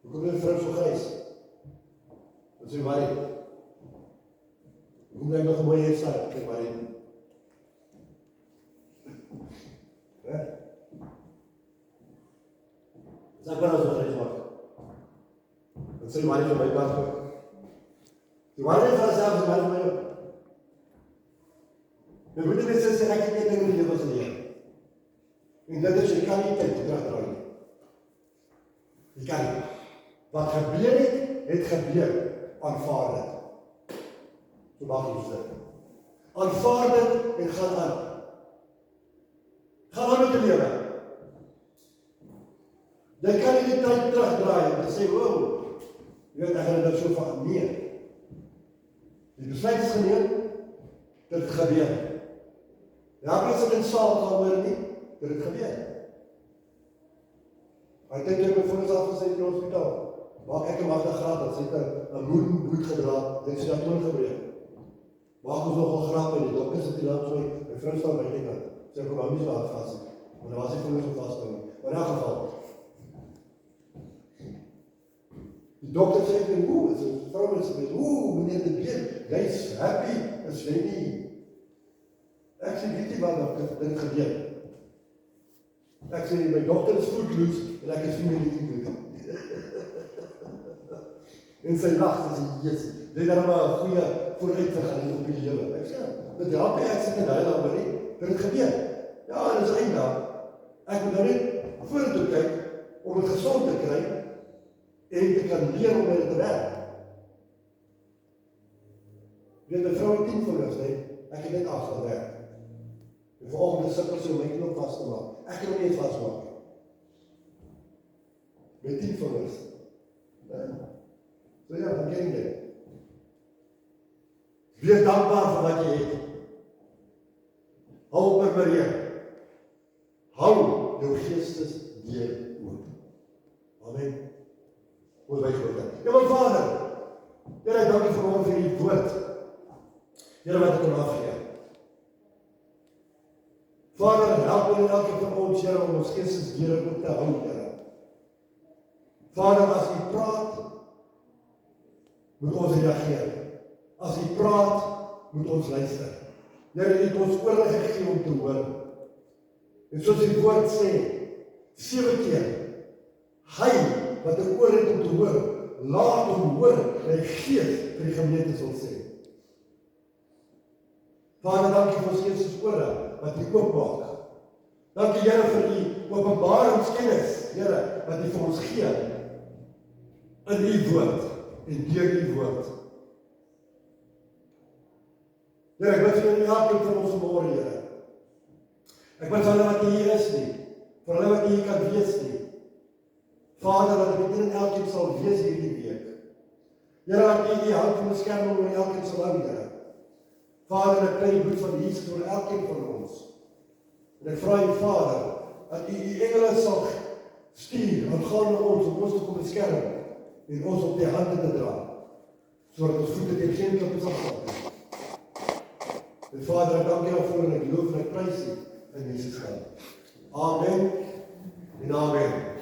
Hoe kom jy vrou so grys? Wat sê Marie? Hoe kom jy nog 'n mooi hairstyle? Sê Marie. Sag maar as jy maak. Dan sê Marie vir my pas. Die Marie van self is Marie my. Nou moet jy sê ek het net dinge in die lewe geleer. En dit is jy kan nie tyd terugdraai nie. Jy kan nie. Wat gebeur het gebeur. Aanvaar dit. So maak jy dit. Aanvaar dit en gaan aan. Gaan aan met die lewe. Jy kan nie die tyd terugdraai en sê, wow, jy weet, ek gaan dit so van, nee. Die besluit is geneem, dit gebeur. Ja, ek is in saal gaan hoor nie, dit gebeur. Hy dink jy my voor ons afgesê in die hospitaal. Maak ek 'n Magda graad, sy het 'n moed gedra, dit is dat gebreek. Maak ons nogal grap in die dokter sit hier langs my, my vrou staan by die kant. Sy kom hom nie so hard vas nie. Maar daar was hy vir my so vas nie. Maar in elk geval. Die dokter sê vir hoe, sy vrou is vir meneer De Beer, jy's happy, is jy nie. Ek sê weet jy wat dit gebeur. Ek sê my dokter is voetloos en ek is nie goed. En sy lag, sy sê, yes, dit is maar 'n goeie vooruitgang op die lewe. Ek sê, dit help nie, ek sê nie daai daar nie, dit gebeur. Ja, dit is eendag. Ek moet nou net vorentoe kyk om dit gesond te kry en te kan leer om dit te werk. Weet my vrou het 10 vingers, ek het net 8 gewerk. En volgende sukkel sy om my knop vas te maak. Ek kan hom nie vasmaak. Met 10 vingers. So ja, dan ken jy. Wees dankbaar vir wat jy het. Hou op met Maria. Hou jou geestes deur oop. Amen. Hoe wij groot. Ja, my Vader, Here, dankie vir ons vir die woord. Here, wat ek kon afgeleer. Vader, help my elke van ons, Here, om ons geestes deur oop te hou, Here. Vader, as U praat, moet ons reageer. As U praat, moet ons luister. Here, U het ons ore gegee om te hoor. En soos die woord sê, 7 keer, hy wat 'n oor het om te hoor, laat hom hoor, en die Gees vir die gemeente sal sê. Vader, dankie vir ons geestes ore, wat U oopmaak. Dankie, Here, vir die openbaringskennis, Here, wat U vir ons gee, in U woord, en deur U woord. Here, ek bid vir elkeen van ons môre, Here. Ek bid vir hulle wat hier is nie, vir hulle wat hier kan wees nie. Vader, dat ek in elkeen sal wees hierdie week. Here, dat U die hand van beskerming oor elkeen sal hou, Here. Vader, ek bid die bloed van Jesus oor elkeen van ons. En ek vra U, Vader, dat U engele sal stuur, aangaan na ons, om ons te kom beskerm, en ons op die hande te dra, sodat ons voete teen geen klippe sal val. En Vader, ek dank U daarvoor en ek loof en ek prys U in Jesus naam. Amen en amen.